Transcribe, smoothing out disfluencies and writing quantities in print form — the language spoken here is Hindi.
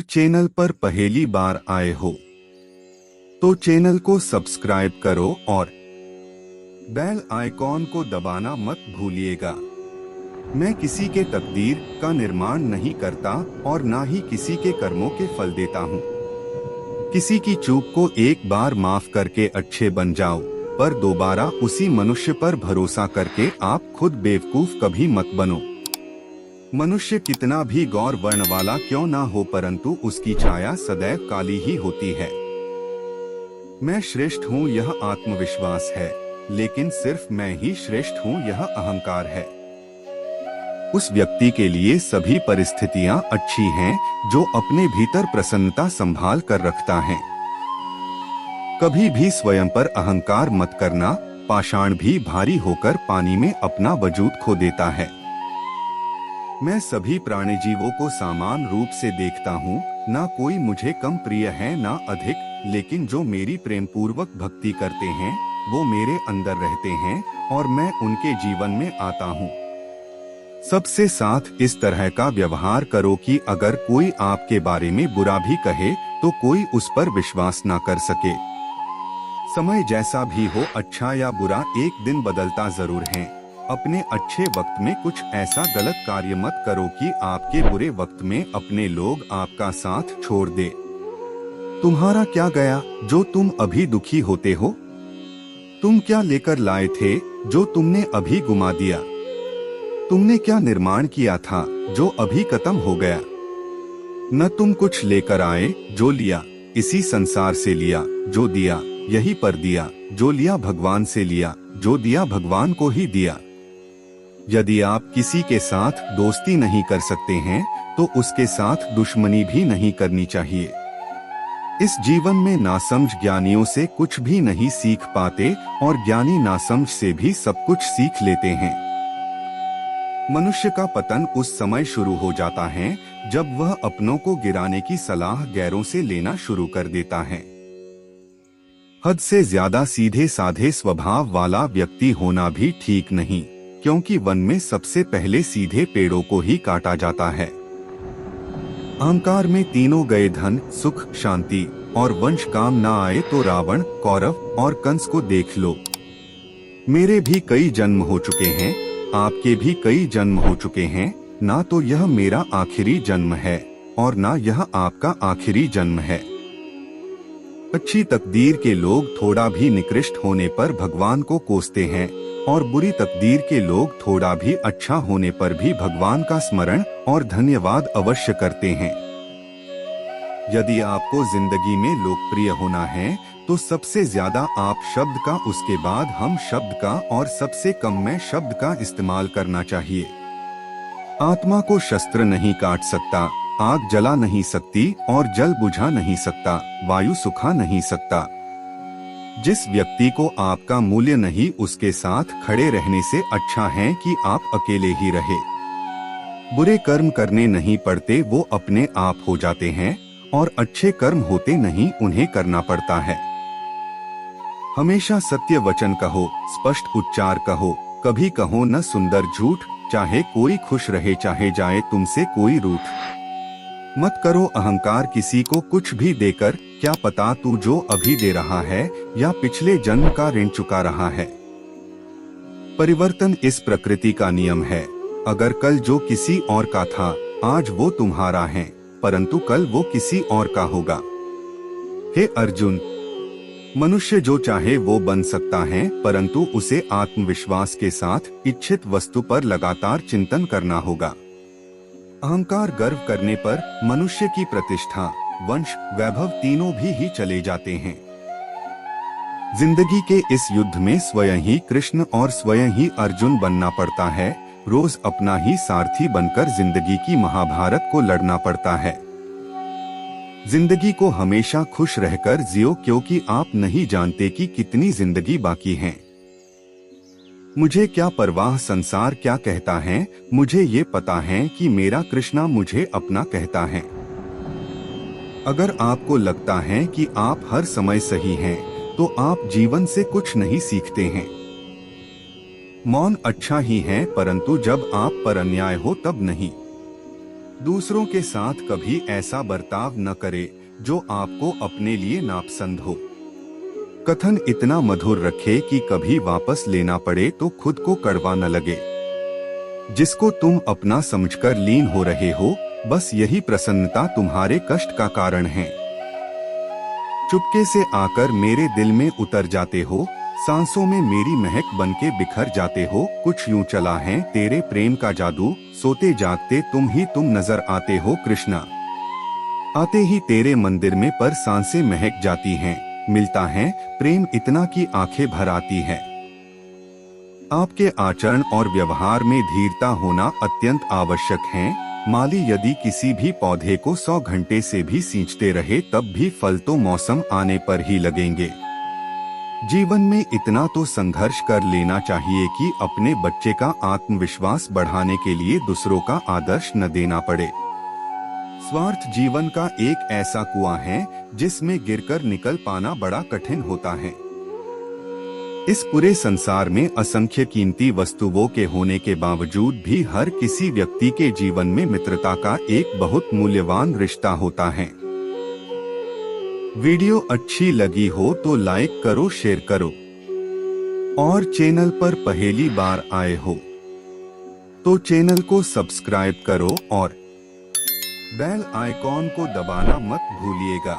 चैनल पर पहली बार आए हो तो चैनल को सब्सक्राइब करो और बेल आइकॉन को दबाना मत भूलिएगा। मैं किसी के तकदीर का निर्माण नहीं करता और ना ही किसी के कर्मों के फल देता हूँ। किसी की चूक को एक बार माफ करके अच्छे बन जाओ, पर दोबारा उसी मनुष्य पर भरोसा करके आप खुद बेवकूफ कभी मत बनो। मनुष्य कितना भी गौर वर्ण वाला क्यों ना हो, परंतु उसकी छाया सदैव काली ही होती है। मैं श्रेष्ठ हूँ यह आत्मविश्वास है, लेकिन सिर्फ मैं ही श्रेष्ठ हूँ यह अहंकार है। उस व्यक्ति के लिए सभी परिस्थितियाँ अच्छी हैं जो अपने भीतर प्रसन्नता संभाल कर रखता है। कभी भी स्वयं पर अहंकार मत करना, पाषाण भी भारी होकर पानी में अपना वजूद खो देता है। मैं सभी प्राणी जीवों को समान रूप से देखता हूँ, ना कोई मुझे कम प्रिय है ना अधिक, लेकिन जो मेरी प्रेम पूर्वक भक्ति करते हैं वो मेरे अंदर रहते हैं और मैं उनके जीवन में आता हूँ। सबसे साथ इस तरह का व्यवहार करो कि अगर कोई आपके बारे में बुरा भी कहे तो कोई उस पर विश्वास ना कर सके। समय जैसा भी हो, अच्छा या बुरा, एक दिन बदलता जरूर है। अपने अच्छे वक्त में कुछ ऐसा गलत कार्य मत करो कि आपके बुरे वक्त में अपने लोग आपका साथ छोड़ दे। तुम्हारा क्या गया जो तुम अभी दुखी होते हो? तुम क्या लेकर लाए थे जो तुमने अभी गुमा दिया? तुमने क्या निर्माण किया था जो अभी खत्म हो गया? न तुम कुछ लेकर आए, जो लिया इसी संसार से लिया, जो दिया यही पर दिया, जो लिया भगवान से लिया, जो दिया भगवान को ही दिया। यदि आप किसी के साथ दोस्ती नहीं कर सकते हैं तो उसके साथ दुश्मनी भी नहीं करनी चाहिए। इस जीवन में नासमझ ज्ञानियों से कुछ भी नहीं सीख पाते और ज्ञानी नासमझ से भी सब कुछ सीख लेते हैं। मनुष्य का पतन उस समय शुरू हो जाता है जब वह अपनों को गिराने की सलाह गैरों से लेना शुरू कर देता है। हद से ज्यादा सीधे साधे स्वभाव वाला व्यक्ति होना भी ठीक नहीं, क्योंकि वन में सबसे पहले सीधे पेड़ों को ही काटा जाता है। अहंकार में तीनों गए, धन, सुख, शांति और वंश। काम ना आए तो रावण, कौरव और कंस को देख लो। मेरे भी कई जन्म हो चुके हैं, आपके भी कई जन्म हो चुके हैं। ना तो यह मेरा आखिरी जन्म है और ना यह आपका आखिरी जन्म है। अच्छी तकदीर के लोग थोड़ा भी निकृष्ट होने पर भगवान को कोसते हैं और बुरी तकदीर के लोग थोड़ा भी अच्छा होने पर भी भगवान का स्मरण और धन्यवाद अवश्य करते हैं। यदि आपको जिंदगी में लोकप्रिय होना है तो सबसे ज्यादा आप शब्द का, उसके बाद हम शब्द का और सबसे कम में शब्द का इस्तेमाल करना चाहिए। आत्मा को शस्त्र नहीं काट सकता, आग जला नहीं सकती और जल बुझा नहीं सकता, वायु सुखा नहीं सकता। जिस व्यक्ति को आपका मूल्य नहीं, उसके साथ खड़े रहने से अच्छा है कि आप अकेले ही रहे। बुरे कर्म करने नहीं पड़ते, वो अपने आप हो जाते हैं, और अच्छे कर्म होते नहीं, उन्हें करना पड़ता है। हमेशा सत्य वचन कहो, स्पष्ट उच्चार कहो, कभी कहो न सुंदर झूठ, चाहे कोई खुश रहे चाहे जाए तुमसे कोई रूठ। मत करो अहंकार किसी को कुछ भी देकर, क्या पता तू जो अभी दे रहा है या पिछले जन्म का ऋण चुका रहा है। परिवर्तन इस प्रकृति का नियम है। अगर कल जो किसी और का था, आज वो तुम्हारा है, परंतु कल वो किसी और का होगा। हे अर्जुन, मनुष्य जो चाहे वो बन सकता है, परंतु उसे आत्मविश्वास के साथ इच्छित वस्तु पर लगातार चिंतन करना होगा। अहंकार, गर्व करने पर मनुष्य की प्रतिष्ठा, वंश, वैभव तीनों भी ही चले जाते हैं। जिंदगी के इस युद्ध में स्वयं ही कृष्ण और स्वयं ही अर्जुन बनना पड़ता है। रोज अपना ही सारथी बनकर जिंदगी की महाभारत को लड़ना पड़ता है। जिंदगी को हमेशा खुश रहकर जियो, क्योंकि आप नहीं जानते कि कितनी जिंदगी बाकी है। मुझे क्या परवाह संसार क्या कहता है, मुझे ये पता है कि मेरा कृष्णा मुझे अपना कहता है। अगर आपको लगता है कि आप हर समय सही हैं, तो आप जीवन से कुछ नहीं सीखते हैं। मौन अच्छा ही है, परंतु जब आप पर अन्याय हो तब नहीं। दूसरों के साथ कभी ऐसा बर्ताव न करे जो आपको अपने लिए नापसंद हो। कथन इतना मधुर रखे कि कभी वापस लेना पड़े तो खुद को कड़वा न लगे। जिसको तुम अपना समझकर लीन हो रहे हो, बस यही प्रसन्नता तुम्हारे कष्ट का कारण है। चुपके से आकर मेरे दिल में उतर जाते हो, सांसों में मेरी महक बनके बिखर जाते हो। कुछ यूं चला है तेरे प्रेम का जादू, सोते जागते तुम ही तुम नजर आते हो कृष्णा। आते ही तेरे मंदिर में पर सांसें महक जाती हैं, मिलता है प्रेम इतना कि आंखें भर आती है। आपके आचरण और व्यवहार में धीरता होना अत्यंत आवश्यक है। माली यदि किसी भी पौधे को 100 घंटे से भी सींचते रहे तब भी फल तो मौसम आने पर ही लगेंगे। जीवन में इतना तो संघर्ष कर लेना चाहिए कि अपने बच्चे का आत्मविश्वास बढ़ाने के लिए दूसरों का आदर्श न देना पड़े। स्वार्थ जीवन का एक ऐसा कुआं है जिसमें गिरकर निकल पाना बड़ा कठिन होता है। इस पूरे संसार में असंख्य कीमती वस्तुओं के होने के बावजूद भी हर किसी व्यक्ति के जीवन में मित्रता का एक बहुत मूल्यवान रिश्ता होता है। वीडियो अच्छी लगी हो तो लाइक करो, शेयर करो और चैनल पर पहली बार आए हो तो चैनल को सब्सक्राइब करो और बेल आइकॉन को दबाना मत भूलिएगा।